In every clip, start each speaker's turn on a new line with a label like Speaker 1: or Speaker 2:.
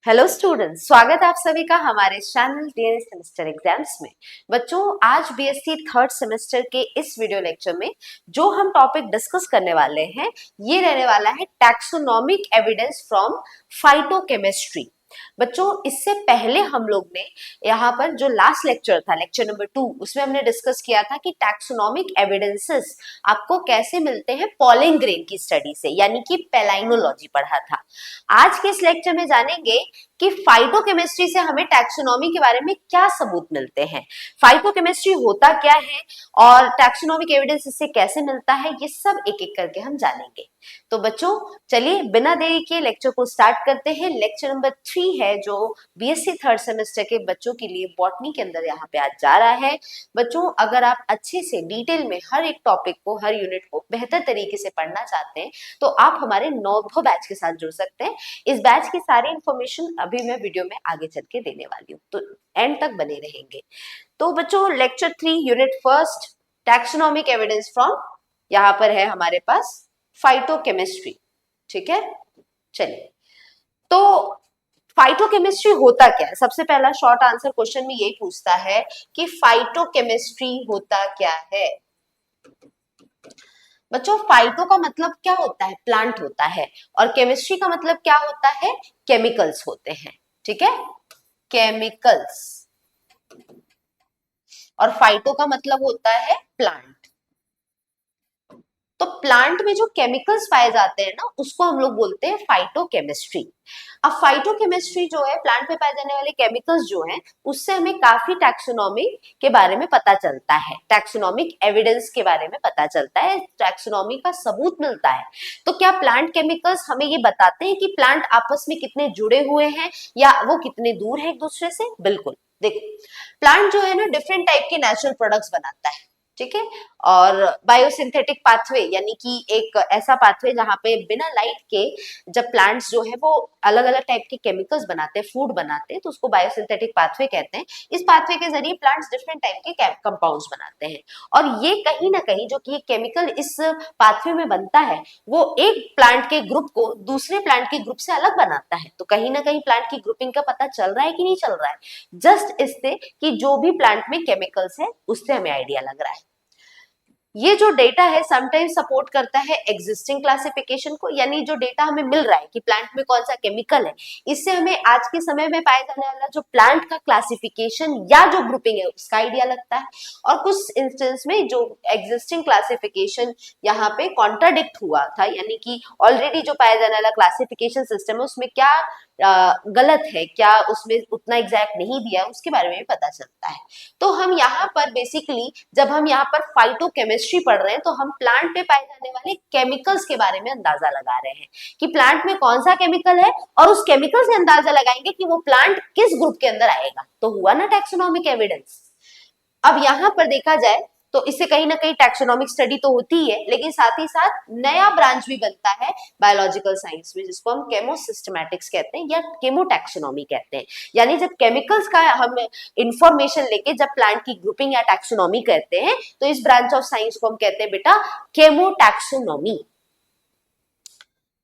Speaker 1: Hello students, स्वागत है आप सभी का हमारे चैनल डीएनए सेमेस्टर एग्जाम्स में। बच्चों, आज बीएससी थर्ड सेमेस्टर के इस वीडियो लेक्चर में जो हम टॉपिक डिस्कस करने वाले हैं ये रहने वाला है टैक्सोनॉमिक एविडेंस फ्रॉम फाइटोकेमिस्ट्री। बच्चों, इससे पहले हम लोग ने यहाँ पर जो लास्ट लेक्चर था, लेक्चर नंबर 2, उसमें हमने डिस्कस किया था कि टैक्सोनॉमिक एविडेंसेस आपको कैसे मिलते हैं पॉलन ग्रेन की स्टडी से, यानी कि पेलाइनोलॉजी पढ़ा था। आज के इस लेक्चर में जानेंगे कि फाइटोकेमिस्ट्री से हमें टैक्सोनॉमी के बारे में क्या सबूत मिलते हैं, फाइटोकेमिस्ट्री होता क्या है और टैक्सोनॉमिक एविडेंस इससे कैसे मिलता है, ये सब एक एक करके हम जानेंगे। तो बच्चों, चलिए बिना देरी के लेक्चर को स्टार्ट करते हैं। लेक्चर नंबर 3 है जो बीएससी थर्ड सेमेस्टर के बच्चों के लिए बॉटनी के अंदर यहाँ पे आज जा रहा है। बच्चों, अगर आप अच्छे से डिटेल में हर एक टॉपिक को, हर यूनिट को बेहतर तरीके से पढ़ना चाहते हैं तो आप हमारे नोभो बैच के साथ जुड़ सकते हैं। इस बैच की सारी इंफॉर्मेशन अभी मैं वीडियो में आगे चल के देने वाली हूँ, तो एंड तक बने रहेंगे। तो बच्चों, lecture 3 unit first, taxonomic evidence from, यहाँ पर है हमारे पास फाइटोकेमिस्ट्री। ठीक है, चलिए। तो फाइटोकेमिस्ट्री होता क्या है? सबसे पहला शॉर्ट आंसर क्वेश्चन में यही पूछता है कि फाइटोकेमिस्ट्री होता क्या है। बच्चों, फाइटो का मतलब क्या होता है? प्लांट होता है। और केमिस्ट्री का मतलब क्या होता है? केमिकल्स होते हैं। ठीक है, केमिकल्स। और फाइटो का मतलब होता है प्लांट। तो प्लांट में जो केमिकल्स पाए जाते हैं ना, उसको हम लोग बोलते हैं फाइटोकेमिस्ट्री। अब फाइटोकेमिस्ट्री जो है, प्लांट में पाए जाने वाले केमिकल्स जो हैं, उससे हमें काफी टैक्सोनॉमी के बारे में पता चलता है, टैक्सोनॉमिक एविडेंस के बारे में पता चलता है, टैक्सोनॉमी का सबूत मिलता है। तो क्या प्लांट केमिकल्स हमें ये बताते हैं कि प्लांट आपस में कितने जुड़े हुए हैं या वो कितने दूर है एक दूसरे से? बिल्कुल। देखो, प्लांट जो है ना, डिफरेंट टाइप के नेचुरल प्रोडक्ट्स बनाता है। ठीक है, और बायोसिंथेटिक पाथवे, यानी कि एक ऐसा पाथवे जहां पे बिना लाइट के जब प्लांट्स जो है वो अलग अलग टाइप के केमिकल्स बनाते हैं, फूड बनाते हैं, तो उसको बायोसिंथेटिक पाथवे कहते हैं। इस पाथवे के जरिए प्लांट्स डिफरेंट टाइप के कंपाउंड्स बनाते हैं, और ये कहीं ना कहीं जो कि केमिकल इस पाथवे में बनता है, वो एक प्लांट के ग्रुप को दूसरे प्लांट के ग्रुप से अलग बनाता है। तो कहीं ना कहीं प्लांट की ग्रुपिंग का पता चल रहा है कि नहीं चल रहा है? जस्ट इससे कि जो भी प्लांट में केमिकल्स है उससे हमें आइडिया लग रहा है। ये जो डेटा है समटाइम्स सपोर्ट करता है एग्जिस्टिंग क्लासिफिकेशन को, यानी जो डेटा हमें मिल रहा है कि प्लांट में कौन सा केमिकल है, इससे हमें आज के समय में पाया जाने वाला जो प्लांट का क्लासिफिकेशन या जो ग्रुपिंग है उसका आइडिया लगता है। और कुछ इंस्टेंस में जो एग्जिस्टिंग क्लासिफिकेशन यहाँ पे कॉन्ट्राडिक्ट हुआ था, यानी कि ऑलरेडी जो पाया जाने वाला क्लासिफिकेशन सिस्टम है उसमें क्या गलत है, क्या उसमें उतना एग्जैक्ट नहीं दिया, उसके बारे में भी पता चलता है। तो हम यहाँ पर बेसिकली जब हम यहाँ पर फाइटोकेमिस्ट्री पढ़ रहे हैं तो हम प्लांट पे पाए जाने वाले केमिकल्स के बारे में अंदाजा लगा रहे हैं कि प्लांट में कौन सा केमिकल है, और उस केमिकल से अंदाजा लगाएंगे कि वो प्लांट किस ग्रुप के अंदर आएगा। तो हुआ ना टैक्सोनॉमिक एविडेंस। अब यहाँ पर देखा जाए तो इससे कहीं ना कहीं टैक्सोनॉमिक स्टडी तो होती है, लेकिन साथ ही साथ नया ब्रांच भी बनता है बायोलॉजिकल साइंस में, जिसको हम केमो सिस्टमैटिक्स कहते हैं या केमो टैक्सोनॉमी कहते हैं। यानी जब केमिकल्स का हम इंफॉर्मेशन लेके जब प्लांट की ग्रुपिंग या टैक्सोनॉमी करते हैं, तो इस ब्रांच ऑफ साइंस को हम कहते हैं बेटा केमो टैक्सोनॉमी।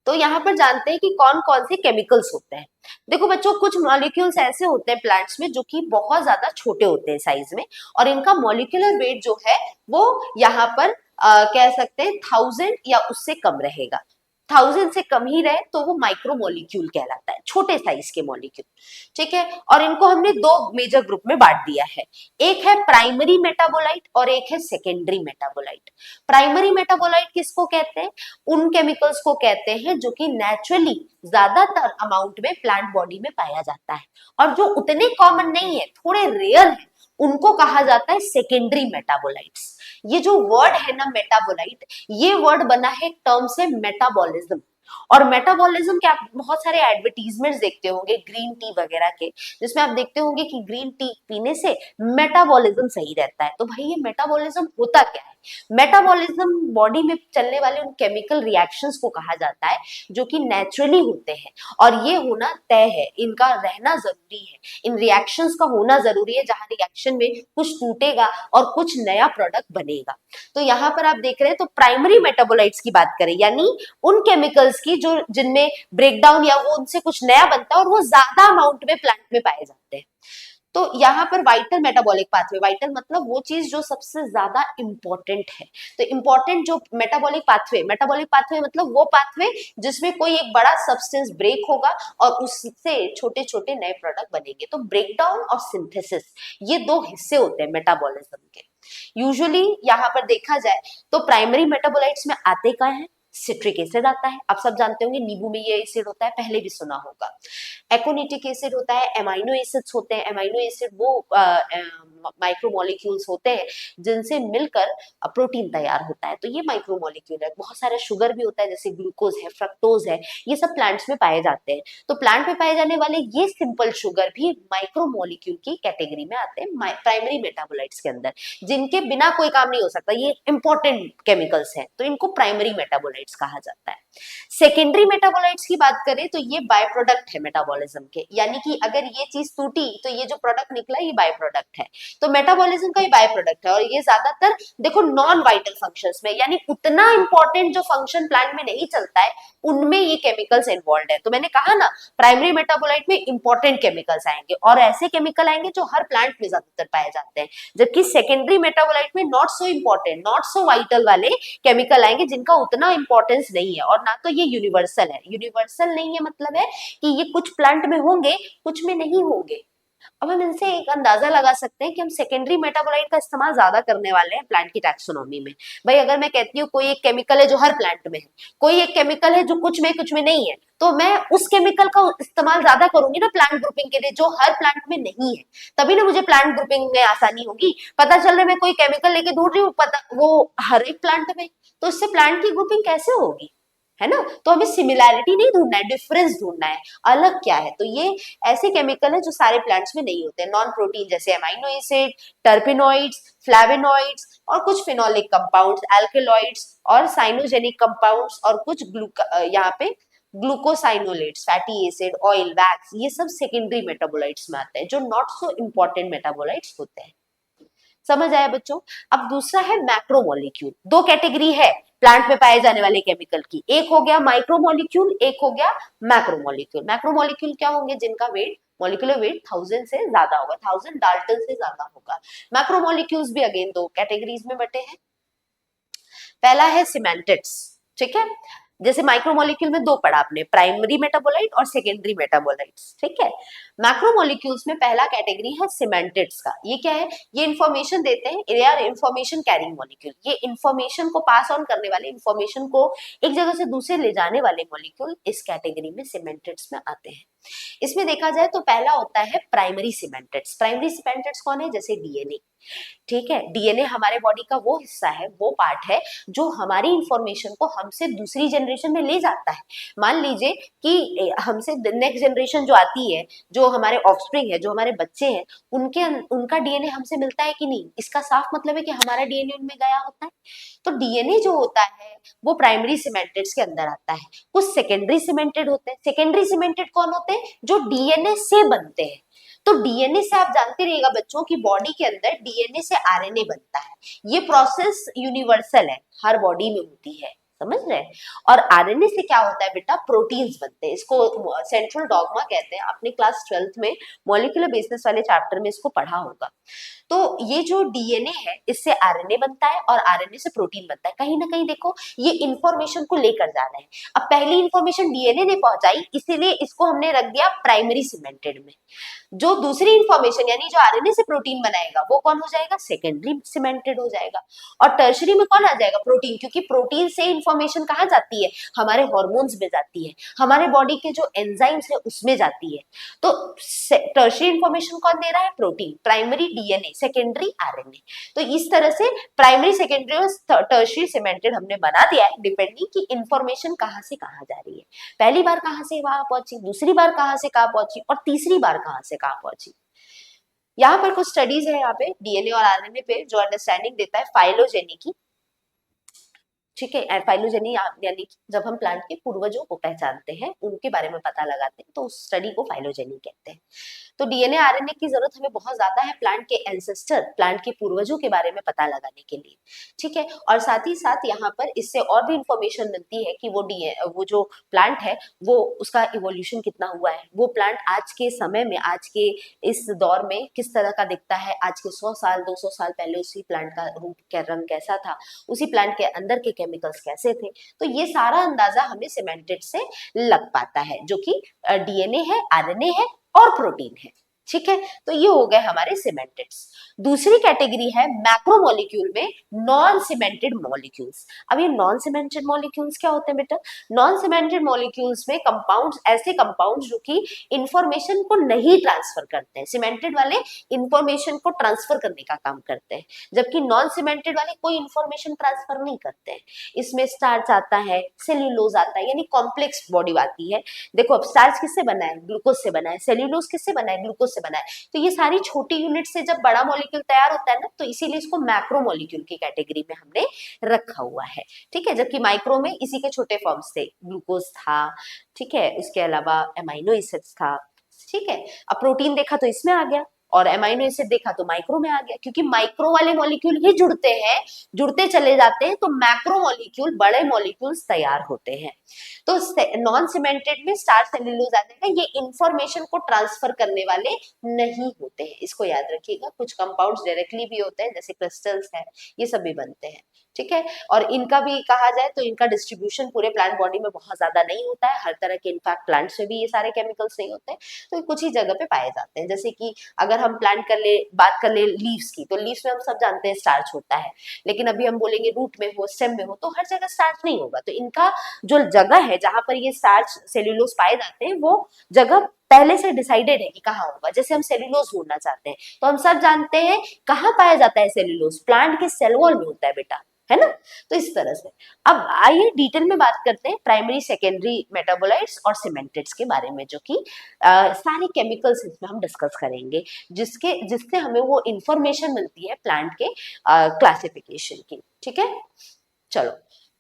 Speaker 1: तो यहाँ पर जानते हैं कि कौन कौन से केमिकल्स होते हैं। देखो बच्चों, कुछ मॉलिक्यूल्स ऐसे होते हैं प्लांट्स में जो कि बहुत ज्यादा छोटे होते हैं साइज में, और इनका मॉलिक्यूलर वेट जो है वो यहाँ पर कह सकते हैं 1000 या उससे कम रहेगा। 1000 से कम ही रहे तो वो माइक्रो मॉलिक्यूल कहलाता है, छोटे साइज के मॉलिक्यूल। ठीक है, और इनको हमने दो मेजर ग्रुप में बांट दिया है। एक है प्राइमरी मेटाबोलाइट और एक है सेकेंडरी मेटाबोलाइट। प्राइमरी मेटाबोलाइट किसको कहते हैं? उन केमिकल्स को कहते हैं जो कि नेचुरली ज्यादातर अमाउंट में प्लांट बॉडी में पाया जाता है, और जो उतने कॉमन नहीं है, थोड़े रेयर है, उनको कहा जाता है सेकेंडरी मेटाबोलाइट्स। ये जो वर्ड है ना मेटाबोलाइट, ये वर्ड बना है टर्म से मेटाबॉलिज्म। और मेटाबॉलिज्म के आप बहुत सारे एडवर्टीजमेंट्स देखते होंगे ग्रीन टी वगैरह के, जिसमें आप देखते होंगे कि ग्रीन टी पीने से मेटाबॉलिज्म सही रहता है। तो भाई ये मेटाबॉलिज्म होता क्या है? मेटाबॉलिज्म बॉडी में चलने वाले उन केमिकल रिएक्शंस को कहा जाता है जो कि नेचुरली होते हैं, और ये होना तय है, इनका रहना जरूरी है, इन रिएक्शंस का होना जरूरी है, जहां रिएक्शन में कुछ टूटेगा और कुछ नया प्रोडक्ट बनेगा। तो यहाँ पर आप देख रहे हैं, तो प्राइमरी मेटाबोलाइट्स की बात करें, यानी उन केमिकल्स केमिकल्स की जो जिनमें ब्रेकडाउन या वो उनसे कुछ नया बनता है और वो ज्यादा अमाउंट में प्लांट में पाए जाते हैं। तो यहाँ पर वाइटल मेटाबॉलिक पाथवे, वाइटल मतलब वो चीज जो सबसे ज्यादा इंपॉर्टेंट है। तो इंपॉर्टेंट जो मेटाबॉलिक पाथवे मतलब वो पाथवे जिसमें कोई एक बड़ा सब्सटेंस ब्रेक होगा और उससे छोटे छोटे नए प्रोडक्ट बनेंगे। तो ब्रेकडाउन और सिंथेसिस ये दो हिस्से होते हैं मेटाबॉलिज्म के। यूजुअली यहाँ पर देखा जाए तो प्राइमरी मेटाबोलाइट्स में आते क्या है, सिट्रिक एसिड आता है, आप सब जानते होंगे नींबू में ये एसिड होता है, पहले भी सुना होगा। एकोनिटिक एसिड होता है, एमाइनो एसिड्स होते हैं, एमाइनो एसिड वो माइक्रोमोलिक्यूल्स होते हैं जिनसे मिलकर प्रोटीन तैयार होता है। तो ये माइक्रोमोलिक्यूल है। बहुत सारा शुगर भी होता है जैसे ग्लूकोज है, फ्रक्टोज है, ये सब प्लांट्स में पाए जाते हैं। तो प्लांट में पाए जाने वाले ये सिंपल शुगर भी माइक्रोमोलिक्यूल की कैटेगरी में आते हैं प्राइमरी मेटाबोलाइट्स के अंदर, जिनके बिना कोई काम नहीं हो सकता। ये इंपॉर्टेंट केमिकल्स हैं तो इनको प्राइमरी मेटाबोलाइट्स कहा जाता है। सेकेंडरी मेटाबोलाइट्स की बात करें तो ये बाय प्रोडक्ट है मेटाबॉलिज्म के, यानी कि अगर ये चीज टूटी तो ये जो प्रोडक्ट निकला ये बाय प्रोडक्ट है। तो मेटाबॉलिज्म का ही बाय प्रोडक्ट है और ये ज्यादातर देखो नॉन वाइटल फंक्शंस में, यानी उतना इंपॉर्टेंट जो फंक्शन प्लांट में नहीं चलता है उनमें ये केमिकल्स इन्वॉल्व है। तो मैंने कहा ना प्राइमरी मेटाबोलाइट में इंपॉर्टेंट केमिकल्स आएंगे और ऐसे केमिकल आएंगे जो हर प्लांट में ज्यादातर पाए जाते हैं, जबकि सेकेंडरी मेटाबोलाइट में not so important, not so vital वाले केमिकल आएंगे जिनका उतना इंपॉर्टेंस नहीं है। और ना तो ये यूनिवर्सल है, यूनिवर्सल नहीं है मतलब है कि ये कुछ प्लांट में होंगे कुछ में नहीं होंगे। अब हम इनसे एक अंदाजा लगा सकते हैं कि हम सेकेंडरी मेटाबोलाइट का इस्तेमाल ज्यादा करने वाले हैं प्लांट की टैक्सोनॉमी में। भाई अगर मैं कहती हूँ कोई एक केमिकल है जो हर प्लांट में है, कोई एक केमिकल है जो कुछ में नहीं है, तो मैं उस केमिकल का इस्तेमाल ज्यादा करूंगी ना प्लांट ग्रुपिंग के लिए जो हर प्लांट में नहीं है, तभी ना मुझे प्लांट ग्रुपिंग में आसानी होगी। पता चल रहा है मैं कोई केमिकल लेके ढूंढ रही हूँ पता वो हर एक प्लांट में, तो इससे प्लांट की ग्रुपिंग कैसे होगी, है ना। तो हमें सिमिलैरिटी नहीं ढूंढना है, डिफरेंस ढूंढना है, अलग क्या है। तो ये ऐसे केमिकल है जो सारे प्लांट्स में नहीं होते। नॉन प्रोटीन जैसे अमाइनो एसिड, टर्पेनॉइड्स, फ्लैवेनॉइड्स और कुछ फिनोलिक कंपाउंड्स, एल्केलॉइड्स और साइनोजेनिक कंपाउंड्स और कुछ यहाँ पे glucosinolates, fatty acid, oil, wax, ये सब सेकेंडरी मेटाबोलाइट्स में आते हैं जो नॉट सो इंपॉर्टेंट मेटाबोलाइट्स होते हैं। समझ आया बच्चों। अब दूसरा है मैक्रोमोलिक्यूल। दो कैटेगरी है प्लांट में पाए जाने वाले केमिकल की, एक हो गया माइक्रोमोलिक्यूल, एक हो गया मैक्रोमोलिक्यूल। मैक्रोमोलिक्यूल क्या होंगे, जिनका वेट मॉलिक्यूलर वेट 1000 से ज्यादा होगा, 1000 डाल्टन से ज्यादा होगा। मैक्रोमोलिक्यूल्स भी अगेन दो कैटेगरीज में बटे हैं। पहला है सिमेंटिड्स, ठीक है। जैसे माइक्रोमोलिक्यूल में दो पढ़ा आपने, प्राइमरी मेटाबोलाइट और सेकेंडरी मेटाबोलाइट्स, ठीक है। मैक्रोमोलिक्यूल्स में पहला कैटेगरी है सिमेंटिड्स का। ये क्या है, ये इंफॉर्मेशन देते हैं, they are information carrying molecule. ये इंफॉर्मेशन को पास ऑन करने वाले, इंफॉर्मेशन को एक जगह से दूसरे ले जाने वाले मॉलिक्यूल इस कैटेगरी में सिमेंटिड्स में आते हैं। इसमें देखा जाए तो पहला होता है प्राइमरी सिमेंटिड्स। प्राइमरी सिमेंटिड्स कौन है, जैसे डीएनए, ठीक है। डीएनए हमारे बॉडी का वो हिस्सा है, वो पार्ट है जो हमारी इंफॉर्मेशन को हमसे दूसरी जनरेशन में ले जाता है। मान लीजिए कि हमसे नेक्स्ट जनरेशन जो आती है, जो हमारे ऑफस्प्रिंग है, जो हमारे बच्चे हैं, उनका डीएनए हमसे मिलता है कि नहीं, इसका साफ मतलब है कि हमारा डीएनए उनमें गया होता है। तो डीएनए जो होता है वो प्राइमरी सिमेंटिड्स के अंदर आता है। कुछ सेकेंडरी सिमेंटेड होते हैं। सेकेंडरी सिमेंटेड कौन होते हैं, जो डीएनए से बनते हैं। तो डीएनए से आप जानते रहिएगा बच्चों की बॉडी के अंदर डीएनए से आरएनए बनता है। ये प्रोसेस यूनिवर्सल है, हर बॉडी में होती है, समझ रहे हैं। और आरएनए से क्या होता है बेटा, प्रोटीन्स बनते हैं। इसको सेंट्रल डॉगमा कहते हैं, आपने क्लास 12th में मॉलिक्यूलर बेसिस वाले चैप्टर में इसको पढ़ा होगा। तो ये जो डीएनए है इससे आरएनए बनता है और आरएनए से प्रोटीन बनता है। कहीं ना कहीं देखो ये इंफॉर्मेशन को लेकर जा रहे हैं। अब पहली इंफॉर्मेशन डीएनए ने पहुंचाई, इसीलिए इसको हमने रख दिया प्राइमरी सिमेंटेड में। जो दूसरी इंफॉर्मेशन यानी जो आरएनए से प्रोटीन बनाएगा वो कौन हो जाएगा, सेकेंडरी सिमेंटेड हो जाएगा। और टर्शरी में कौन आ जाएगा, प्रोटीन, क्योंकि प्रोटीन से इंफॉर्मेशन कहाँ जाती है, हमारे हॉर्मोन्स में जाती है, हमारे बॉडी के जो एंजाइम्स है उसमें जाती है। तो टर्शरी इंफॉर्मेशन कौन दे रहा है, protein. Primary DNA, secondary RNA. तो इस तरह से प्राइमरी, सेकेंडरी और टर्शरी सिमेंटेड हमने बना दिया है, डिपेंडिंग की इंफॉर्मेशन कहाँ से कहाँ जा रही है। पहली बार कहाँ से वहां पहुंची, दूसरी बार कहाँ से कहाँ पहुंची और तीसरी बार कहाँ से कहाँ पहुंची। यहाँ पर कुछ स्टडीज है यहाँ पे डीएनए और आरएनए पे जो अंडरस्टैंडिंग देता है फाइलोजेनी की। ठीक है। फाइलोजेनी यानी कि जब हम प्लांट के पूर्वजों को पहचानते हैं, उनके बारे में पता लगाते हैं, तो उस स्टडी को फाइलोजेनी कहते हैं। तो डीएनए आरएनए की जरूरत हमें बहुत ज्यादा है प्लांट के एंसेस्टर, प्लांट के पूर्वजों के बारे में पता लगाने के लिए, ठीक है। और साथ ही साथ यहाँ पर इससे और भी इंफॉर्मेशन मिलती है कि वो जो प्लांट है वो उसका इवोल्यूशन कितना हुआ है, वो प्लांट आज के समय में, आज के इस दौर में किस तरह का दिखता है, आज के 100 साल 200 साल पहले उसी प्लांट का रूप क्या रंग कैसा था, उसी प्लांट के अंदर के केमिकल्स कैसे थे। तो ये सारा अंदाजा हमें सीमेंटेड से लग पाता है, जो कि डीएनए है, आरएनए है और प्रोटीन है, ठीक है। तो ये हो गए हमारे सीमेंटेड्स। दूसरी कैटेगरी है मैक्रोमोलिक्यूल में नॉन सीमेंटेड मॉलिक्यूल्स। अब ये नॉन सीमेंटेड मॉलिक्यूल्स क्या होते हैं बेटा? नॉन सीमेंटेड मॉलिक्यूल्स में कंपाउंड्स, ऐसे कंपाउंड्स जो कि इंफॉर्मेशन को नहीं ट्रांसफर करते हैं। सीमेंटेड वाले इंफॉर्मेशन को ट्रांसफर करने का काम करते हैं, जबकि नॉन सीमेंटेड वाले कोई इंफॉर्मेशन ट्रांसफर नहीं करते हैं। इसमें स्टार्च आता है, सेल्यूलोज आता है, यानी कॉम्प्लेक्स बॉडी आती है। देखो अब स्टार्च किससे बना है? ग्लूकोज से बना है। सेल्यूलोज किससे बना है? ग्लूकोज से बना है। तो ये सारी छोटी यूनिट से जब बड़ा मॉलिक्यूल तैयार होता है ना, तो इसीलिए इसको मैक्रो मॉलिक्यूल की कैटेगरी में हमने रखा हुआ है, ठीक है। जबकि माइक्रो में इसी के छोटे फॉर्म्स थे, ग्लूकोज था, ठीक है, उसके अलावा एमाइनो एसिड्स था, ठीक है। अब प्रोटीन देखा तो इसमें आ गया, और एमाइनो एसिड देखा तो माइक्रो में आ गया, क्योंकि माइक्रो वाले मॉलिक्यूल ही जुड़ते हैं, जुड़ते चले जाते हैं, तो मैक्रो मॉलिक्यूल, बड़े मॉलिक्यूल्स तैयार होते हैं। तो नॉन सीमेंटेड में स्टार्च सेल्यूलोज आ जाएगा, ये इंफॉर्मेशन को ट्रांसफर करने वाले नहीं होते हैं, इसको याद रखिएगा। कुछ कंपाउंड्स डायरेक्टली भी होते हैं, जैसे क्रिस्टल्स है, ये सब भी बनते हैं, ठीक है। और इनका भी कहा जाए तो इनका डिस्ट्रीब्यूशन पूरे प्लांट बॉडी में बहुत ज्यादा नहीं होता है, हर तरह के, इनफैक्ट प्लांट्स में भी ये सारे केमिकल्स नहीं होते हैं, तो कुछ ही जगह पे पाए जाते हैं। जैसे कि अगर हम बात कर ले लीव्स की, तो लीव्स में हम सब जानते हैं स्टार्च होता है, लेकिन अभी हम बोलेंगे रूट में हो, स्टेम में हो, तो हर जगह स्टार्च नहीं होगा। तो इनका जो जगह है जहां पर ये स्टार्च सेल्यूलोज पाए जाते हैं, वो जगह पहले से डिसाइडेड है कि कहाँ होगा। जैसे हम सेल्यूलोज ढूंढना चाहते हैं, तो हम सब जानते हैं कहाँ पाया जाता है सेल्यूलोज, प्लांट के सेल वॉल में होता है बेटा, है ना। तो इस तरह से अब आइए डिटेल में बात करते हैं प्राइमरी सेकेंडरी मेटाबोलाइट्स और सीमेंटेड्स के बारे में, जो कि सारे केमिकल्स इसमें हम डिस्कस करेंगे, जिससे हमें वो इंफॉर्मेशन मिलती है प्लांट के क्लासिफिकेशन की, ठीक है। चलो,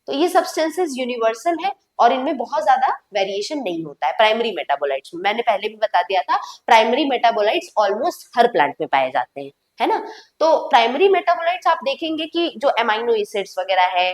Speaker 1: तो ये सब्सटेंसेस यूनिवर्सल है और इनमें बहुत ज्यादा वेरिएशन नहीं होता है प्राइमरी मेटाबोलाइट्स में। मैंने पहले भी बता दिया था, प्राइमरी मेटाबोलाइट्स ऑलमोस्ट हर प्लांट में पाए जाते हैं, है ना। तो प्राइमरी मेटाबोलाइट्स आप देखेंगे कि जो एमाइनो एसिड्स वगैरह है,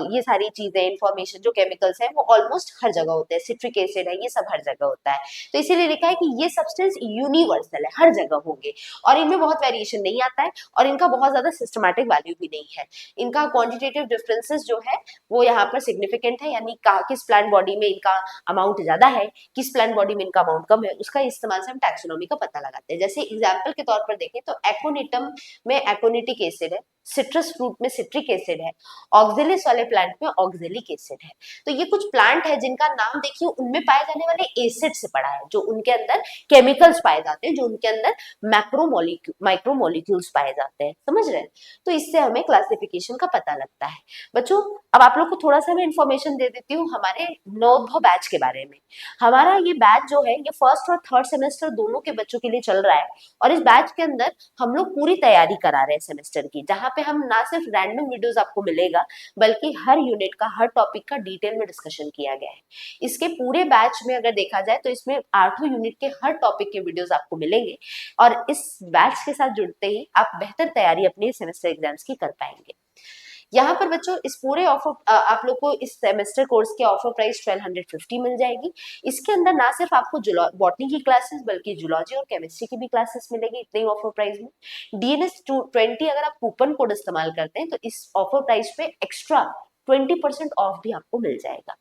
Speaker 1: ये सारी चीजें, इंफॉर्मेशन, जो केमिकल्स हैं, वो ऑलमोस्ट हर जगह होते हैं। सिट्रिक एसिड है, ये सब हर जगह होता है। तो इसीलिए लिखा है कि ये सब्सटेंस यूनिवर्सल है, हर जगह होंगे, और इनमें बहुत वेरिएशन नहीं आता है, और इनका बहुत ज्यादा सिस्टमैटिक वैल्यू भी नहीं है। इनका क्वांटिटेटिव डिफरेंसेस जो है वो यहाँ पर सिग्निफिकेंट है, यानी किस प्लांट बॉडी में इनका अमाउंट ज्यादा है, किस प्लांट बॉडी में इनका अमाउंट कम है, उसका इस्तेमाल से हम टैक्सोनॉमी का पता लगाते हैं। जैसे एग्जाम्पल के तौर पर देखें तो एकोनिटम में एकोनिटिक एसिड है, सिट्रस फ्रूट में सिट्रिक एसिड है, ऑक्जेलिस वाले प्लांट में ऑक्जेलिक एसिड है। तो ये कुछ प्लांट है जिनका नाम देखिए, उनमें पाए जाने वाले एसिड से पड़ा है, जो उनके अंदर केमिकल्स पाए जाते हैं, जो उनके अंदर माइक्रो मॉलिक्यूल्स पाए जाते हैं, समझ रहे हैं। तो इससे हमें क्लासिफिकेशन का पता लगता है। बच्चों अब आप लोग को थोड़ा सा मैं इन्फॉर्मेशन दे देती हूँ हमारे नवोद्भव बैच के बारे में। हमारा ये बैच जो है, ये फर्स्ट और थर्ड सेमेस्टर दोनों के बच्चों के लिए चल रहा है, और इस बैच के अंदर हम लोग पूरी तैयारी करा रहे हैं सेमेस्टर की, जहाँ पे हम ना सिर्फ रैंडम वीडियोस आपको मिलेगा, बल्कि हर यूनिट का, हर टॉपिक का डिटेल में डिस्कशन किया गया है। इसके पूरे बैच में अगर देखा जाए तो इसमें 8 यूनिट के हर टॉपिक के वीडियोस आपको मिलेंगे, और इस बैच के साथ जुड़ते ही आप बेहतर तैयारी अपने सेमेस्टर एग्जाम्स की कर पाएंगे। यहाँ पर बच्चों इस पूरे ऑफर, आप लोग को इस सेमेस्टर कोर्स के ऑफर प्राइस 1250 मिल जाएगी। इसके अंदर ना सिर्फ आपको बॉटनी की क्लासेस, बल्कि जूलॉजी और केमिस्ट्री की भी क्लासेस मिलेगी इतने ही ऑफर प्राइस में। डीएनएस 20 अगर आप कूपन कोड इस्तेमाल करते हैं तो इस ऑफर प्राइस पे एक्स्ट्रा 20% ऑफ भी आपको मिल जाएगा।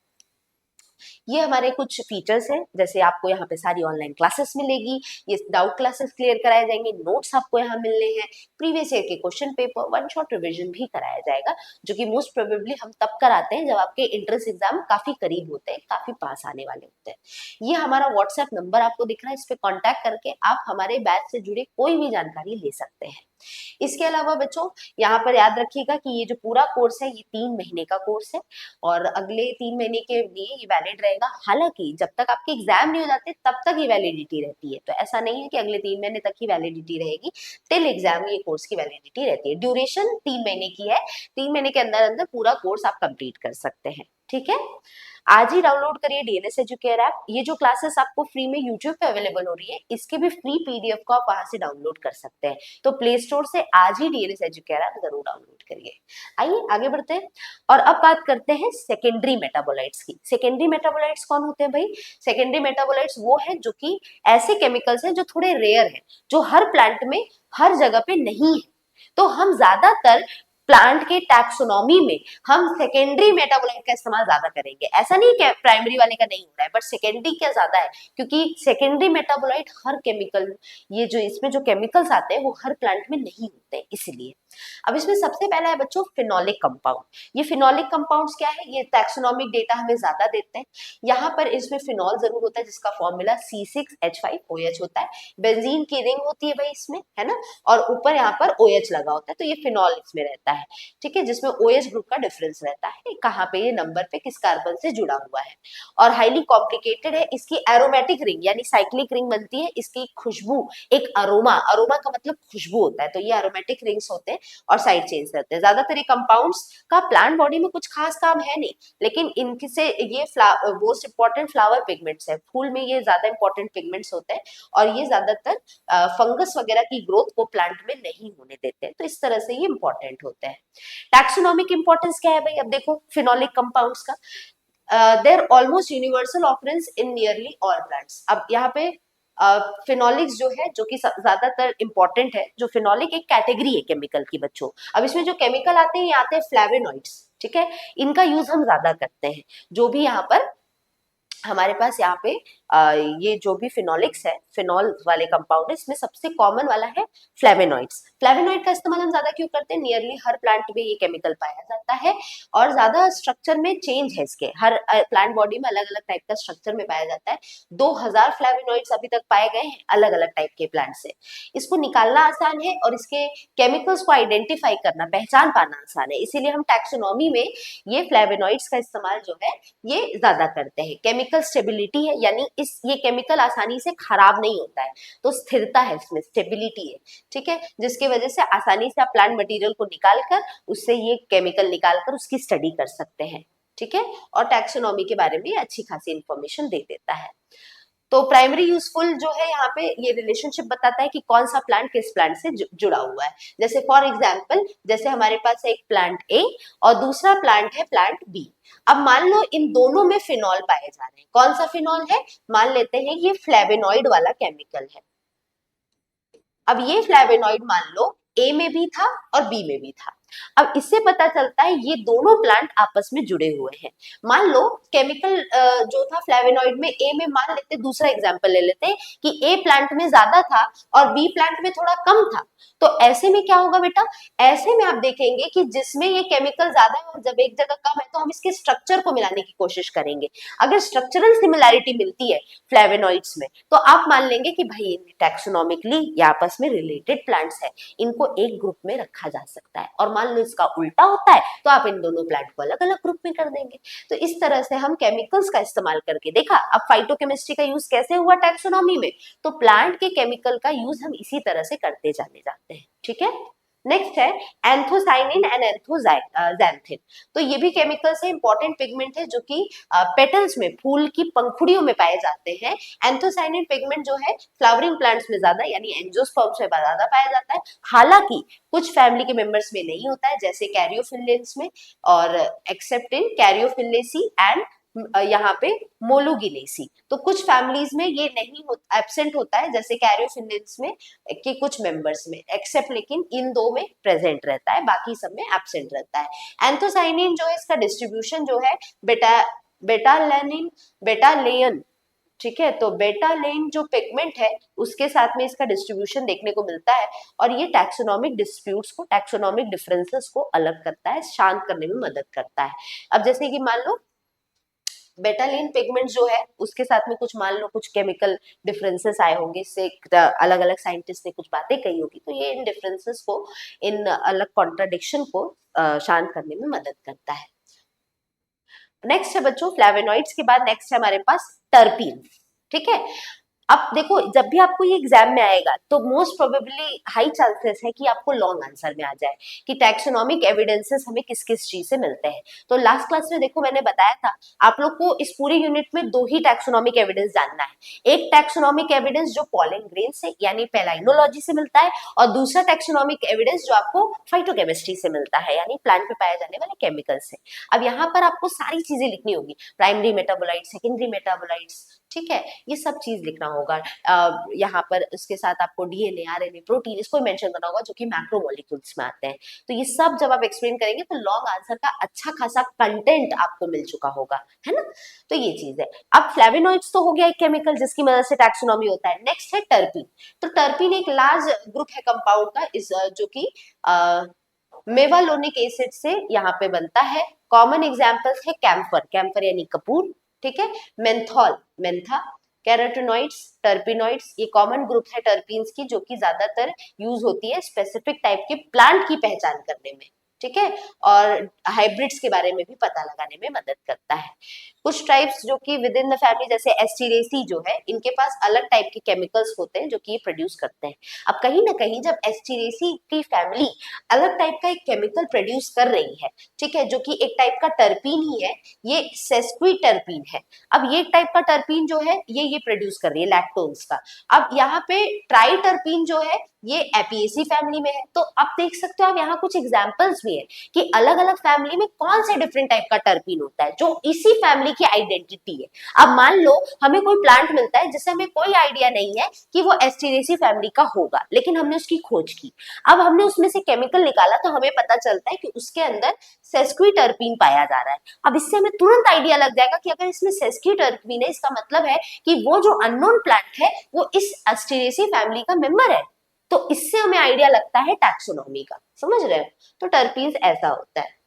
Speaker 1: ये हमारे कुछ फीचर्स हैं, जैसे आपको यहाँ पे सारी ऑनलाइन क्लासेस मिलेगी, ये डाउट क्लासेस क्लियर कराए जाएंगे, नोट्स आपको यहाँ मिलने हैं, प्रीवियस ईयर के question paper, one shot revision भी कराया जाएगा, जो कि मोस्ट प्रोबेबली हम तब कराते हैं जब आपके एंट्रेंस एग्जाम काफी करीब होते हैं, काफी पास आने वाले होते हैं। ये हमारा व्हाट्सएप नंबर आपको दिख रहा है, इस पे कॉन्टैक्ट करके आप हमारे बैच से जुड़े कोई भी जानकारी ले सकते हैं। इसके अलावा बच्चों यहाँ पर याद रखिएगा कि ये जो पूरा कोर्स है ये 3 महीने का कोर्स है और अगले 3 महीने के लिए ये वैलिड रहेगा। हालांकि जब तक आपके एग्जाम नहीं हो जाते तब तक ये वैलिडिटी रहती है, तो ऐसा नहीं है कि अगले 3 महीने तक ही वैलिडिटी रहेगी, टिल एग्जाम ये कोर्स की वैलिडिटी रहती है। ड्यूरेशन 3 महीने की है, 3 महीने के अंदर अंदर पूरा कोर्स आप कंप्लीट कर सकते हैं। ठीक है, आज ही डाउनलोड करिए डीएनएस एजुकेयर ऐप। ये जो क्लासेस आपको फ्री में यूट्यूब पे अवेलेबल हो रही है इसके भी फ्री पीडीएफ को आप वहां से डाउनलोड कर सकते हैं, तो प्ले स्टोर से आज ही डीएनएस एजुकेयर ऐप जरूर डाउनलोड करिए। आइए आगे बढ़ते हैं और अब बात करते हैं सेकेंडरी मेटाबोलाइट्स की। सेकेंडरी मेटाबोलाइट्स कौन होते हैं भाई? सेकेंडरी मेटाबोलाइट्स वो है जो कि ऐसे केमिकल्स हैं जो थोड़े रेयर हैं, जो हर प्लांट में हर जगह पे नहीं है, तो हम ज्यादातर प्लांट के टैक्सोनॉमी में हम सेकेंडरी मेटाबोलाइट का इस्तेमाल ज्यादा करेंगे। ऐसा नहीं कि प्राइमरी वाले का नहीं हो रहा है, बट सेकेंडरी क्या ज्यादा है, क्योंकि सेकेंडरी मेटाबोलाइट हर केमिकल, ये जो इसमें जो केमिकल्स आते हैं वो हर प्लांट में नहीं होते, इसलिए। अब इसमें सबसे पहला है बच्चों फिनोलिक कंपाउंड। ये फिनोलिक कंपाउंड्स क्या है? ये टैक्सोनॉमिक डेटा हमें ज्यादा देते हैं। यहाँ पर इसमें फिनॉल जरूर होता है जिसका फॉर्मूला C6H5OH होता है। बेंजीन की रिंग होती है भाई इसमें, है ना, और ऊपर यहाँ पर OH लगा होता है, तो ये फिनॉल इसमें रहता है। ठीक है, जिसमें OH ग्रुप का डिफरेंस रहता है, कहाँ पे ये नंबर पे किस कार्बन से जुड़ा हुआ है, और हाईली कॉम्प्लिकेटेड है। इसकी एरोमेटिक रिंग यानी साइक्लिक रिंग बनती है, इसकी खुशबू एक अरोमा, अरोमा का मतलब खुशबू होता है, तो ये एरोमेटिक रिंग्स होते हैं और साइड चेन्स रहते हैं। ज्यादातर ये कंपाउंड्स का प्लांट बॉडी में कुछ खास काम है नहीं, लेकिन इनसे ये मोस्ट इंपॉर्टेंट फ्लावर पिगमेंट्स है, फूल में ये ज्यादा इंपॉर्टेंट पिगमेंट्स होते हैं और ये ज्यादातर फंगस वगैरह की ग्रोथ को प्लांट में नहीं होने देते हैं, तो इस तरह से ये इंपॉर्टेंट होते हैं। टैक्सोनॉमिक इंपॉर्टेंस क्या है भाई? अब देखो फिनोलिक कंपाउंड्स का, there almost universal occurrence in nearly all plants. अब यहाँ पे फिनोलिक्स जो है, जो कि ज्यादातर इंपॉर्टेंट है, जो फिनोलिक एक कैटेगरी है केमिकल की बच्चों। अब इसमें जो केमिकल आते हैं ये आते हैं फ्लेवेनॉइड्स, ठीक है, इनका यूज हम ज्यादा करते हैं। जो भी यहाँ पर हमारे पास यहाँ पे ये जो भी फिनोलिक्स है, फिनॉल वाले कंपाउंड है, इसमें सबसे कॉमन वाला है फ्लेवेनॉइड्स। फ्लेवेनॉइड का इस्तेमाल हम ज्यादा क्यों करते हैं? नियरली हर प्लांट में ये केमिकल पाया जाता है और ज्यादा स्ट्रक्चर में चेंज है इसके, हर प्लांट बॉडी में अलग अलग टाइप का स्ट्रक्चर में पाया जाता है। 2000 फ्लेवेनॉइड्स अभी तक पाए गए हैं अलग अलग टाइप के प्लांट से। इसको निकालना आसान है और इसके केमिकल्स को आइडेंटिफाई करना, पहचान पाना आसान है, इसीलिए हम टैक्सोनॉमी में ये फ्लेवेनॉइड्स का इस्तेमाल जो है ये ज्यादा करते हैं। केमिकल स्टेबिलिटी है, यानी ये केमिकल आसानी से खराब नहीं होता है, तो स्थिरता है इसमें, स्टेबिलिटी है, ठीक है, जिसकी वजह से आसानी से आप प्लांट मटेरियल को निकालकर उससे ये केमिकल निकालकर उसकी स्टडी कर सकते हैं। ठीक है, और टैक्सोनॉमी के बारे में अच्छी खासी इंफॉर्मेशन दे देता है। तो प्राइमरी यूजफुल जो है यहाँ पे ये रिलेशनशिप बताता है कि कौन सा प्लांट किस प्लांट से जुड़ा हुआ है। जैसे फॉर एग्जांपल, जैसे हमारे पास है एक प्लांट ए और दूसरा प्लांट है प्लांट बी। अब मान लो इन दोनों में फिनॉल पाए जा रहे हैं, कौन सा फिनॉल है? मान लेते हैं ये फ्लेवेनॉइड वाला केमिकल है। अब ये फ्लेवेनॉइड मान लो ए में भी था और बी में भी था। अब इससे पता चलता है ये दोनों प्लांट आपस में जुड़े हुए हैं। मान लो केमिकल जो था फ्लेवेनॉइड में ए में, मान लेते दूसरा एग्जांपल ले लेते हैं कि ए प्लांट में ज्यादा था और बी प्लांट में थोड़ा कम था, तो ऐसे में क्या होगा बेटा? ऐसे में आप देखेंगे कि जिसमें ये केमिकल ज्यादा है और जब एक जगह कम है तो हम इसके स्ट्रक्चर को मिलाने की कोशिश करेंगे। अगर स्ट्रक्चरल सिमिलैरिटी मिलती है फ्लेवेनॉइड्स में तो आप मान लेंगे कि भाई टैक्सोनॉमिकली ये आपस में रिलेटेड प्लांट्स है, इनको एक ग्रुप में रखा जा सकता है। और मान लो इसका उल्टा होता है तो आप इन दोनों प्लांट को अलग अलग ग्रुप में कर देंगे। तो इस तरह से हम केमिकल्स का इस्तेमाल करके देखा। अब फाइटोकेमिस्ट्री का यूज कैसे हुआ टैक्सोनॉमी में? तो प्लांट के केमिकल का यूज हम इसी तरह से करते जाने जाते हैं। ठीक है, नेक्स्ट है एंथोसाइनिन एंड एंथोजैंथिन। तो ये भी केमिकल्स है, इंपॉर्टेंट पिगमेंट है जो कि पेटल्स में, फूल की पंखुड़ियों में पाए जाते हैं। एंथोसाइनिन पिगमेंट जो है फ्लावरिंग प्लांट्स में ज्यादा यानी एंजियोस्पर्म्स में ज्यादा पाया जाता है। हालांकि कुछ फैमिली के मेंबर्स में नहीं होता है, जैसे कैरियोफिल्लेंस में और एक्सेप्ट इन कैरियोफिल्लेसी एंड यहाँ पे मोलुगिनेसी। तो कुछ फैमिलीज में ये नहीं होता, एब्सेंट होता है, जैसे कैरियोफिल्लेंस में के कुछ मेंबर्स में, एक्सेप्ट लेकिन इन दो में प्रेजेंट रहता है, बाकी सब में एब्सेंट रहता है। एंथोसाइनिन जो है इसका डिस्ट्रीब्यूशन जो है बेटालेनिन, बेटालेयन, ठीक है, तो बेटालेन जो पिगमेंट है उसके साथ में इसका डिस्ट्रीब्यूशन देखने को मिलता है और ये टैक्सोनॉमिक डिस्प्यूट्स को, टैक्सोनॉमिक डिफरेंसेस को अलग करता है, शांत करने में मदद करता है। अब जैसे कि मान लो बेटालिन पिगमेंट जो है उसके साथ में कुछ मान लो कुछ केमिकल डिफरेंसेस आए होंगे, इससे अलग अलग साइंटिस्ट ने कुछ बातें कही होगी, तो ये इन डिफरेंसेस को, इन अलग कॉन्ट्राडिक्शन को शांत करने में मदद करता है। नेक्स्ट है बच्चों फ्लैवेनॉइड्स के बाद नेक्स्ट है हमारे पास टर्पीन। ठीक है, अब देखो जब भी आपको ये एग्जाम में आएगा तो मोस्ट प्रोबेबली हाई चांसेस है कि आपको लॉन्ग आंसर में आ जाए कि टैक्सोनॉमिक एविडेंसेस हमें किस किस चीज से मिलते हैं। तो लास्ट क्लास में देखो मैंने बताया था आप लोग को इस पूरी यूनिट में दो ही टैक्सोनॉमिक एविडेंस जानना है। एक टैक्सोनॉमिक एविडेंस जो पॉलन ग्रेन से यानी पेलाइनोलॉजी से मिलता है, और दूसरा टैक्सोनॉमिक एविडेंस जो आपको फाइटोकेमिस्ट्री से मिलता है यानी प्लांट में पाए जाने वाले केमिकल से। अब यहाँ पर आपको सारी चीजें लिखनी होगी, प्राइमरी मेटाबोलाइट्स, सेकेंडरी मेटाबोलाइट्स, ठीक है, ये सब चीज लिखना होगा। यहाँ पर इसके साथ आपको डीएनए, आरएनए, प्रोटीन इसको मेंशन करना होगा जो कि मैक्रोमोलिक्यूल्स में आते हैं। तो ये सब जब आप एक्सप्लेन करेंगे तो लॉन्ग आंसर का अच्छा खासा कंटेंट आपको मिल चुका होगा, है ना। तो ये चीज है। अब फ्लेवेनॉइड्स तो हो गया एक केमिकल जिसकी मदद से टैक्सोनॉमी होता है। नेक्स्ट है टर्पीन। तो टर्पीन एक लार्ज ग्रुप है कंपाउंड का, इस जो कि मेवालोनिक एसिड से यहाँ पे बनता है। कॉमन एग्जाम्पल्स है कैम्फर, कैम्फर यानी कपूर, ठीक है, मेंथॉल, मेंथा, कैरोटेनॉइड्स, टर्पिनॉइड्स, ये कॉमन ग्रुप है टर्पीन्स की जो कि ज्यादातर यूज होती है स्पेसिफिक टाइप के प्लांट की पहचान करने में, ठीक है, और हाइब्रिड्स के बारे में भी पता लगाने में मदद करता है। कुछ टाइप्स जो कि विद इन द फैमिली जैसे एस्टीरेसी जो है, इनके पास अलग टाइप के केमिकल्स होते हैं जो कि ये प्रोड्यूस करते हैं। अब कहीं ना कहीं जब एस्टीरेसी की फैमिली अलग टाइप का एक केमिकल प्रोड्यूस कर रही है, ठीक है, जो कि एक टाइप का टर्पीन ही है, ये सेस्क्विटर्पीन है। अब ये टाइप का टर्पीन जो है ये प्रोड्यूस कर रही है लैक्टोन्स का। अब यहाँ पे ट्राइटर्पीन जो है ये एपिएसी फैमिली में है। तो आप देख सकते हो, आप यहाँ कुछ एग्जांपल्स भी है कि अलग अलग फैमिली में कौन से डिफरेंट टाइप का टर्पीन होता है जो इसी फैमिली की आइडेंटिटी है। अब मान लो हमें कोई प्लांट मिलता है जिससे हमें कोई आइडिया नहीं है कि वो एस्टीरेसी फैमिली का होगा, लेकिन हमने उसकी खोज की, अब हमने उसमें से केमिकल निकाला तो हमें पता चलता है कि उसके अंदर सेस्क्विटर्पीन पाया जा रहा है। अब इससे हमें तुरंत आइडिया लग जाएगा कि अगर इसमें सेस्क्विटर्पीन है इसका मतलब है कि वो जो अननोन प्लांट है वो इस एस्टीरेसी फैमिली का मेंबर है। तो इससे हमें आइडिया लगता है टैक्सोनॉमी का, समझ रहे हो। तो टर्पीन्स ऐसा होता है।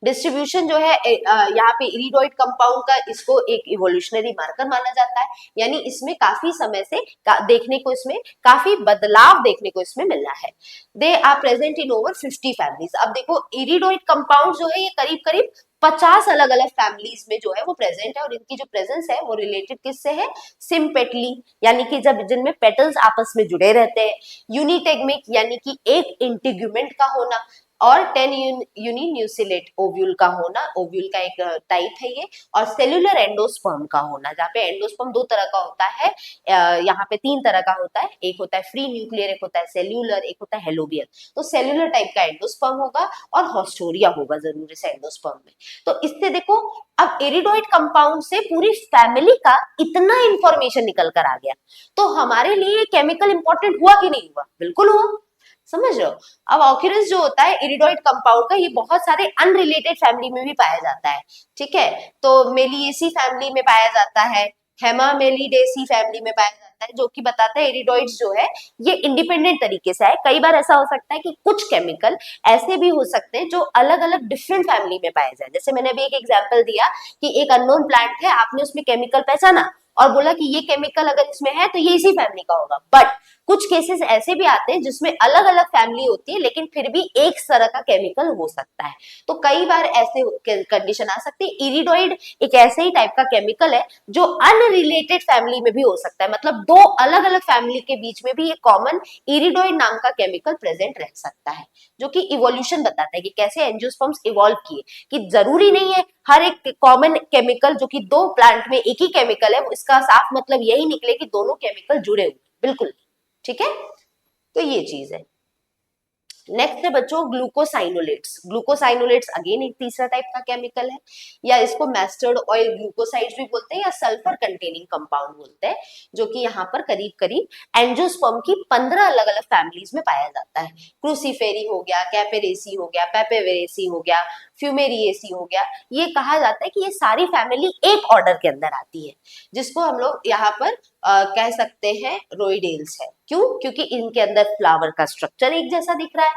Speaker 1: डिस्ट्रीब्यूशन जो है यहाँ पे इरिडोइड कंपाउंड का, इसको एक इवोल्यूशनरी मार्कर माना जाता है, यानी इसमें काफी समय से देखने को, इसमें काफी बदलाव देखने को इसमें मिल रहा है। They are present in over 50 families. अब देखो इरिडोइड कंपाउंड जो है ये करीब करीब 50 अलग अलग फैमिलीज में जो है वो प्रेजेंट है, और इनकी जो प्रेजेंस है वो रिलेटेड किससे है, सिम्पेटली यानी कि जब जिनमें पेटल्स आपस में जुड़े रहते हैं, यूनिटेगमिक यानी कि एक इंटीग्यूमेंट का होना, और 10 यूनिन्यूसिलेट ओव्यूल का होना, ओव्यूल का एक टाइप है ये, और सेल्यूलर एंडोस्पर्म का होना, जहाँ पे एंडोस्पर्म दो तरह का होता है, यहाँ पे तीन तरह का होता है, एक होता है फ्री न्यूक्लियर, एक होता है सेल्यूलर, एक होता है हेलोबियल। तो सेल्यूलर टाइप का एंडोस्पर्म होगा और हॉस्टोरिया होगा जरूरी से एंडोस्पर्म में। तो इससे देखो अब इरिडोइड कंपाउंड से पूरी फैमिली का इतना इंफॉर्मेशन निकल कर आ गया, तो हमारे लिए केमिकल इंपॉर्टेंट हुआ कि नहीं हुआ, बिल्कुल हुआ, समझ रहे हो। अब ऑक्यूरेंस जो होता है इरिडोइड कंपाउंड का, ये बहुत सारे अनरिलेटेड फैमिली में भी पाया जाता है, ठीक है। तो मेलिएसी फैमिली में पाया जाता है, हेमामेलिडेसी फैमिली में पाया जाता है, जो कि बताता है इरिडोइड्स जो है ये इंडिपेंडेंट तरीके से है। कई बार ऐसा हो सकता है कि कुछ केमिकल ऐसे भी हो सकते हैं जो अलग अलग डिफरेंट फैमिली में पाए जाए। जैसे मैंने अभी एक एग्जांपल दिया कि एक अननोन प्लांट है, आपने उसमें केमिकल पहचाना और बोला कि ये केमिकल अगर इसमें है तो ये इसी फैमिली का होगा, बट कुछ केसेस ऐसे भी आते हैं जिसमें अलग अलग फैमिली होती है लेकिन फिर भी एक तरह का केमिकल हो सकता है। तो कई बार ऐसे कंडीशन आ सकती है। इरिडोइड एक ऐसे ही टाइप का केमिकल है जो अनरिलेटेड फैमिली में भी हो सकता है, मतलब दो अलग अलग फैमिली के बीच में भी एक कॉमन इरिडोइड नाम का केमिकल प्रेजेंट रह सकता है, जो कि इवोल्यूशन बताता है कि कैसे एंजियोस्पर्म्स इवॉल्व किए, कि जरूरी नहीं है हर एक कॉमन केमिकल जो कि दो प्लांट में एक ही केमिकल है इसका साफ मतलब यही निकले कि दोनों केमिकल जुड़े हुए, बिल्कुल, ठीक है। तो ये चीज है। नेक्स्ट है बच्चों ग्लूकोसाइनोलेट्स। ग्लूकोसाइनोलेट्स अगेन एक तीसरा टाइप का केमिकल है, या इसको मैस्टर्ड ऑयल ग्लूकोसाइड्स भी बोलते हैं या सल्फर कंटेनिंग कंपाउंड बोलते हैं, जो कि यहाँ पर करीब करीब एंजियोस्पर्म की 15 अलग अलग फैमिलीज में पाया जाता है। क्रूसीफेरी हो गया, कैपेरेसी हो गया, पेपेवेरेसी हो गया, फ्यूमेरिएसी हो गया। ये कहा जाता है कि ये सारी फैमिली एक ऑर्डर के अंदर आती है, जिसको हम लोग यहाँ पर कह सकते हैं रोइडेल्स है। क्यों? क्योंकि इनके अंदर फ्लावर का स्ट्रक्चर एक जैसा दिख रहा है।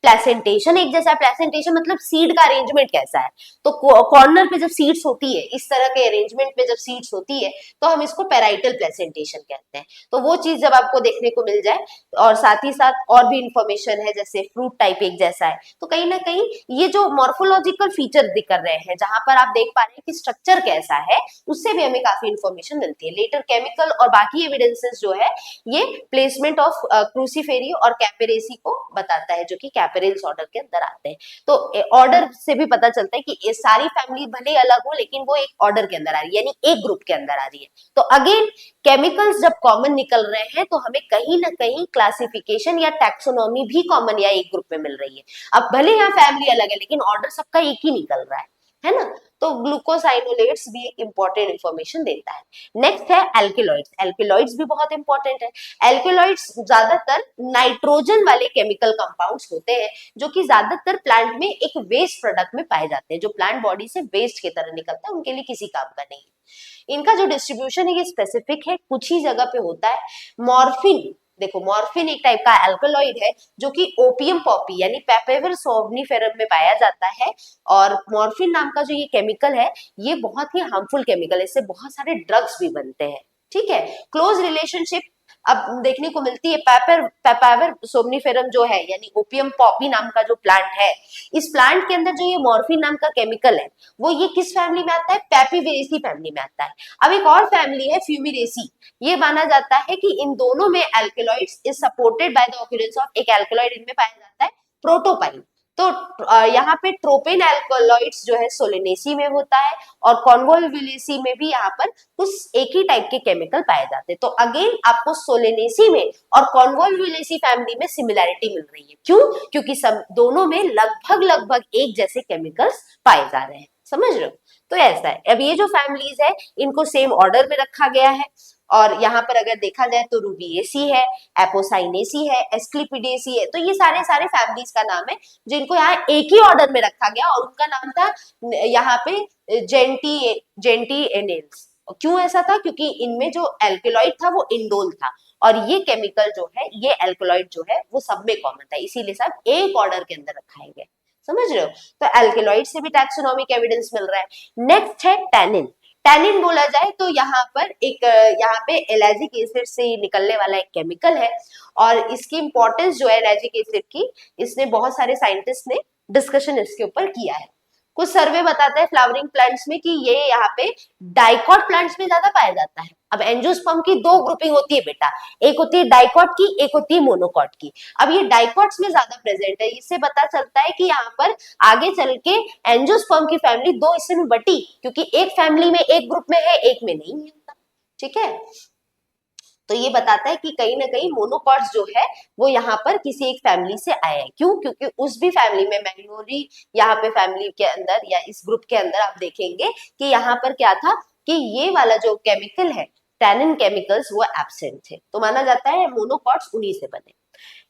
Speaker 1: प्लेसेंटेशन एक जैसा है, प्लेसेंटेशन मतलब सीड का अरेंजमेंट कैसा है, तो कॉर्नर पे जब सीड्स होती है, इस तरह के अरेंजमेंट पे जब सीड्स होती है तो हम इसको पैराइटल प्लेसेंटेशन कहते हैं। तो वो चीज जब आपको देखने को मिल जाए, और साथ ही साथ और भी इंफॉर्मेशन है जैसे फ्रूट टाइप एक जैसा है, तो कहीं ना कहीं ये जो मॉर्फोलॉजिकल फीचर दिख रहे हैं, जहां पर आप देख पा रहे हैं कि स्ट्रक्चर कैसा है, उससे भी हमें काफी इंफॉर्मेशन मिलती है। लेटर केमिकल और बाकी एविडेंसेस जो है ये प्लेसमेंट ऑफ क्रूसीफेरी और कैपेरेसी को बताता है, जो कि कैपेरेल्स ऑर्डर के अंदर आते हैं। तो ऑर्डर से भी पता चलता है कि ये सारी फैमिली भले अलग हो लेकिन वो एक ऑर्डर के अंदर आ रही है, यानी एक ग्रुप के अंदर आ रही है। तो अगेन केमिकल्स जब कॉमन निकल रहे हैं तो हमें कहीं ना कहीं क्लासिफिकेशन या टैक्सोनॉमी भी कॉमन या एक ग्रुप में मिल रही है। अब भले यहाँ फैमिली अलग है लेकिन ऑर्डर सबका एक ही निकल रहा है ना। तो ग्लूकोसाइनोलेट्स भी एक इंपॉर्टेंट इंफॉर्मेशन देता है। नेक्स्ट है एल्केलॉइड्स। एल्केलॉइड्स भी बहुत इंपॉर्टेंट है। एल्केलॉइड्स ज्यादातर नाइट्रोजन वाले केमिकल कंपाउंड्स होते हैं जो कि ज्यादातर प्लांट में एक वेस्ट प्रोडक्ट में पाए जाते हैं, जो प्लांट बॉडी से वेस्ट की तरह निकलता है, उनके लिए किसी काम का नहीं है। इनका जो डिस्ट्रीब्यूशन है ये स्पेसिफिक है, कुछ ही जगह पे होता है। मॉर्फिन, देखो मॉर्फिन एक टाइप का एल्कलॉइड है जो कि ओपियम पॉपी यानी पेपेवर सोमनिफेरम में पाया जाता है। और मॉर्फिन नाम का जो ये केमिकल है ये बहुत ही हार्मफुल केमिकल है, इससे बहुत सारे ड्रग्स भी बनते हैं। ठीक है, क्लोज रिलेशनशिप अब देखने को मिलती है पेपावर सोमनिफेरम जो है यानी ओपियम पॉपी नाम का जो प्लांट है, इस प्लांट के अंदर जो ये मॉर्फिन नाम का केमिकल है वो ये किस फैमिली में आता है, पेपीवेरेसी फैमिली में आता है। अब एक और फैमिली है फ्यूमिरेसी, ये माना जाता है कि इन दोनों में alkaloids is supported by the occurrence of एक एल्केलॉइड इनमें पाया जाता है, प्रोटोपाइन। तो यहाँ पे ट्रोपेन एल्कोलॉइड्स जो है सोलेनेसी में होता है और कॉन्वोल्वुलेसी में भी यहाँ पर कुछ एक ही टाइप के केमिकल पाए जाते हैं। तो अगेन आपको सोलेनेसी में और कॉन्वोल्वुलेसी फैमिली में सिमिलैरिटी मिल रही है। क्यों? क्योंकि सब दोनों में लगभग लगभग एक जैसे केमिकल्स पाए जा रहे हैं। समझ रहे हो? तो ऐसा है। अब ये जो फैमिलीज है इनको सेम ऑर्डर में रखा गया है और यहाँ पर अगर देखा जाए तो रूबिएसी है, एपोसाइनेसी है, एस्क्लिपिडेसी है। तो ये सारे सारे फैमिलीज का नाम है जिनको यहाँ एक ही ऑर्डर में रखा गया और उनका नाम था यहाँ पे जेंटी एनेल्स। क्यों ऐसा था? क्योंकि इनमें जो एल्केलॉइड था वो इंडोल था और ये केमिकल जो है ये एल्केलॉइड जो है वो सब में कॉमन था, इसीलिए सब एक ऑर्डर के अंदर रखाए गए। समझ रहे हो? तो एल्केलॉइड से भी टैक्सोनॉमिक एविडेंस मिल रहा है। नेक्स्ट है टैनिन। टैनिन बोला जाए तो यहाँ पर एक यहाँ पे एलाजिक एसिड से निकलने वाला एक केमिकल है और इसकी इंपॉर्टेंस जो है एलाजिक एसिड की, इसने बहुत सारे साइंटिस्ट ने डिस्कशन इसके ऊपर किया है। कुछ सर्वे बताता है फ्लावरिंग प्लांट्स में कि ये यहाँ पे डाइकॉट प्लांट्स में ज्यादा पाया जाता है। अब एंजियोस्पर्म की दो ग्रुपिंग होती है बेटा, एक होती है डाइकॉट की, एक होती है मोनोकॉट की। अब ये डाइकॉट्स में ज्यादा प्रेजेंट है, इससे पता चलता है कि यहाँ पर आगे चल के एंजियोस्पर्म की फैमिली दो हिस्से में बटी, क्योंकि एक फैमिली में एक ग्रुप में है एक में नहीं है। ठीक है, तो ये बताता है कि कहीं ना कहीं मोनोकॉट्स जो है वो यहाँ पर किसी एक फैमिली से आए हैं। क्यों? क्योंकि उस भी फैमिली में मैग्नोरी यहाँ पे फैमिली के अंदर या इस ग्रुप के अंदर आप देखेंगे कि यहाँ पर क्या था कि ये वाला जो केमिकल है टैनिन केमिकल्स वो एब्सेंट थे, तो माना जाता है मोनोकॉट्स उन्हीं से बने।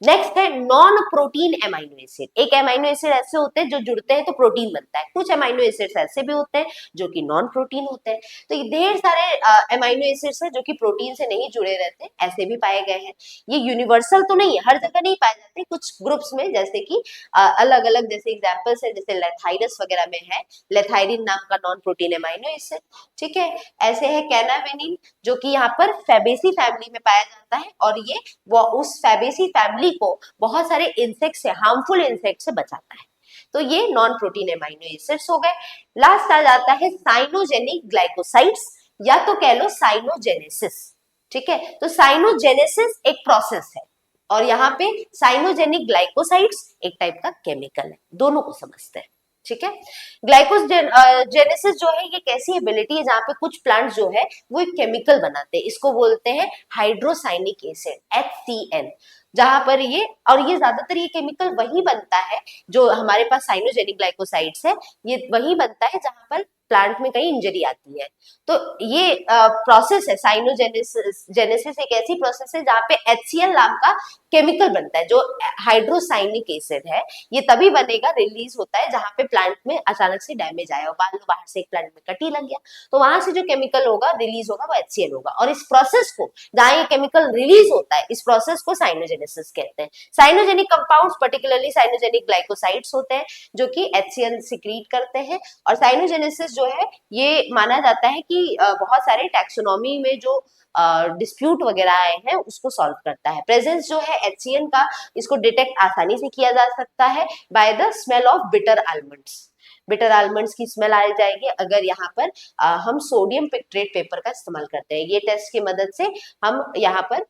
Speaker 1: नेक्स्ट है नॉन प्रोटीन एमाइनो एसिड। एक एमाइनो एसिड ऐसे होते हैं जो जुड़ते हैं तो प्रोटीन बनता है, कुछ एमाइनो एसिड्स ऐसे भी होते हैं जो कि नॉन प्रोटीन होते हैं। तो ये ढेर सारे एमाइनो एसिड्स हैं जो कि प्रोटीन से नहीं जुड़े रहते, ऐसे भी पाए गए हैं। ये यूनिवर्सल तो नहीं है, हर जगह नहीं पाए जाते, कुछ ग्रुप्स में जैसे कि अलग अलग जैसे एग्जाम्पल्स है, जैसे लेथाइरस वगैरह में है लेथाइरिन नाम का नॉन प्रोटीन एमाइनो एसिड। ठीक है, ऐसे है कैनावेनिन जो कि यहाँ पर फैबेसी फैमिली में पाया जाता है और ये वो उस फैबेसी फैमिली को बहुत सारे इंसेक्ट से, हार्मफुल इंसेक्ट से बचाता है। तो ये नॉन प्रोटीन एमाइनो एसिड्स हो गए। लास्ट आ जाता है साइनोजेनिक ग्लाइकोसाइड्स या तो कह लो साइनोजेनेसिस। ठीक है, तो साइनोजेनेसिस एक प्रोसेस है और यहाँ पे साइनोजेनिक ग्लाइकोसाइड्स एक टाइप का केमिकल है, दोनों को समझते हैं। ठीक है, ग्लाइकोजेनेसिस जो है ये कैसी एबिलिटी है जहाँ पे कुछ प्लांट्स जो है वो एक केमिकल बनाते हैं, इसको बोलते हैं हाइड्रोसाइनिक एसिड HCN। जहां पर ये और ये ज्यादातर ये केमिकल वही बनता है जो हमारे पास साइनोजेनिक ग्लाइकोसाइड्स है, ये वही बनता है जहां पर प्लांट में कहीं इंजरी आती है। तो ये प्रोसेस है साइनोजेनेसिस। जेनेसिस एक ऐसी प्रोसेस है जहाँ पे HCl नाम का केमिकल बनता है, जो हाइड्रोसाइनिक एसिड है। ये तभी बनेगा, रिलीज होता है जहाँ पे प्लांट में अचानक से डैमेज आया हो। मान लो बाहर से एक प्लांट में कटी लग गया, तो वहां से जो केमिकल होगा रिलीज होगा वो HCl होगा। और इस प्रोसेस को, जहाँ ये केमिकल रिलीज होता है, इस प्रोसेस को साइनोजेनेसिस कहते हैं। Cyanogenic compounds particularly cyanogenic glycosides होते हैं जो कि HCl सिक्रीट करते हैं। और साइनोजेनेसिस जो है ये माना जाता है कि बहुत सारे टैक्सोनॉमी में जो डिस्प्यूट वगैरह आए हैं उसको सॉल्व करता है। प्रेजेंस जो है HCl का, इसको डिटेक्ट आसानी से किया जा सकता है by the smell of bitter almonds. Bitter almonds की स्मेल आ जाएगी अगर यहाँ पर हम सोडियम पिक्ट्रेट पेपर का इस्तेमाल करते हैं। ये टेस्ट की मदद से हम यहाँ पर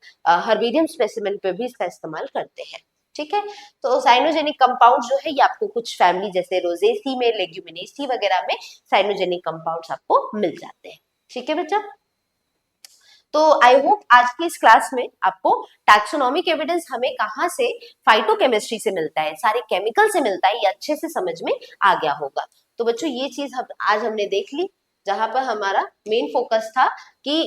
Speaker 1: हर्बेरियम स्पेसिमेन पे भी इसका इस्तेमाल करते हैं। ठीक है, तो साइनोजेनिक कंपाउंड जो है ये आपको कुछ फैमिली जैसे रोजेसी में, लेग्यूमिनेसी वगैरह में साइनोजेनिक कंपाउंड्स आपको मिल जाते हैं। ठीक है बच्चा, तो आई होप आज की इस क्लास में आपको टैक्सोनॉमिक एविडेंस हमें कहाँ से, फाइटोकेमिस्ट्री से मिलता है, सारे केमिकल से मिलता है, ये अच्छे से समझ में आ गया होगा। तो बच्चों ये चीज आज हमने देख ली, जहां पर हमारा मेन फोकस था कि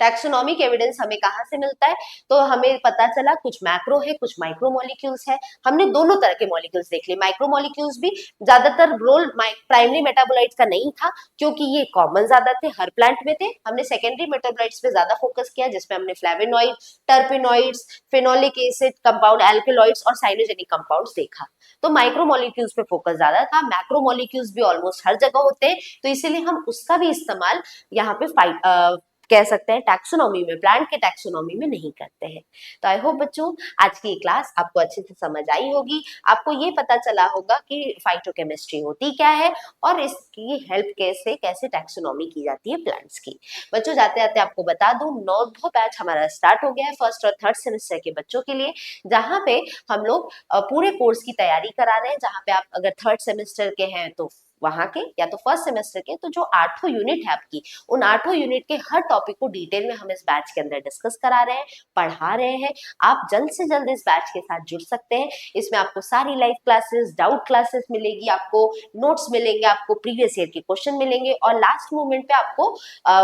Speaker 1: टैक्सोनॉमिक एविडेंस हमें कहाँ से मिलता है। तो हमें पता चला कुछ मैक्रो है, कुछ माइक्रो मॉलिक्यूल्स है। हमने दोनों तरह के मॉलिक्यूल्स देख लिए। माइक्रो मॉलिक्यूल्स भी ज्यादातर रोल प्राइमरी मेटाबोलाइट्स का नहीं था, क्योंकि ये कॉमन ज्यादा थे, हर प्लांट में थे। हमने सेकेंडरी मेटाबोलाइट्स पे ज्यादा फोकस किया, जिसमें हमने flavonoid, टर्पेनॉइड्स, phenolic acid compound, alkaloids और साइनोजेनिक कंपाउंड्स देखा। तो माइक्रो मॉलिक्यूल्स पे फोकस ज्यादा था। मैक्रो मॉलिक्यूल्स भी ऑलमोस्ट हर जगह होते हैं, तो इसीलिए हम उसका भी इस्तेमाल यहाँ पे कह सकते हैं टैक्सोनॉमी में, प्लांट के टैक्सोनॉमी में नहीं करते हैं। तो आई होप बच्चों आज की क्लास आपको अच्छे से समझ आई होगी। आपको ये पता चला होगा कि फाइटोकेमिस्ट्री होती क्या है और इसकी हेल्प कैसे टैक्सोनॉमी की जाती है प्लांट्स की। बच्चों जाते जाते आपको बता दूं, 9वां बैच हमारा स्टार्ट हो गया है फर्स्ट और थर्ड सेमेस्टर के बच्चों के लिए, जहाँ पे हम लोग पूरे कोर्स की तैयारी करा रहे हैं। जहाँ पे आप अगर थर्ड सेमेस्टर के हैं तो वहां के, या तो फर्स्ट सेमेस्टर के, तो जो 8 यूनिट है आपकी, उन 8 यूनिट के हर टॉपिक को डिटेल में हम इस बैच के अंदर डिस्कस करा रहे हैं, पढ़ा रहे हैं। आप जल्द से जल्द इस बैच के साथ जुड़ सकते हैं। इसमें आपको सारी लाइव क्लासेस, डाउट क्लासेस मिलेगी, आपको नोट्स मिलेंगे, आपको प्रीवियस ईयर के क्वेश्चन मिलेंगे और लास्ट मोमेंट पे आपको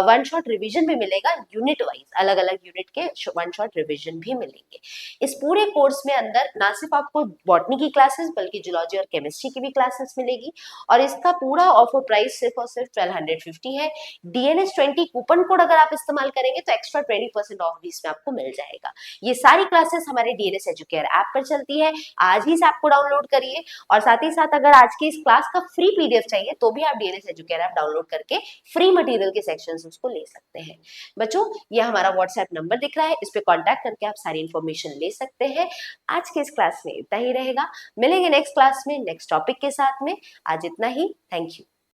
Speaker 1: वन शॉट रिविजन भी मिलेगा। यूनिट वाइज अलग अलग यूनिट के वन शॉट रिविजन भी मिलेंगे। इस पूरे कोर्स में अंदर ना सिर्फ आपको बॉटनी की क्लासेस बल्कि जूलॉजी और केमिस्ट्री की भी क्लासेस मिलेगी। और इसका पूरा ऑफर प्राइस सिर्फ और सिर्फ 1250 है। DNS20 कूपन कोड अगर आप इस्तेमाल करेंगे तो एक्स्ट्रा 20% ऑफ भी इसमें आपको मिल जाएगा। ये सारी क्लासेस हमारे DNS एजुकेयर ऐप पर चलती है। आज ही इस ऐप को डाउनलोड करिए और साथ ही साथ अगर आज की इस क्लास का फ्री PDF चाहिए तो भी आप DNS एजुकेयर ऐप डाउनलोड करके फ्री मटेरियल के सेक्शंस उसको ले सकते हैं। बच्चों ये हमारा व्हाट्सएप नंबर दिख रहा है, इस पे कांटेक्ट करके आप सारी इंफॉर्मेशन ले सकते हैं। आज के इस क्लास में इतना ही रहेगा, मिलेंगे नेक्स्ट क्लास में नेक्स्ट टॉपिक के साथ में। आज इतना ही, थैंक यू।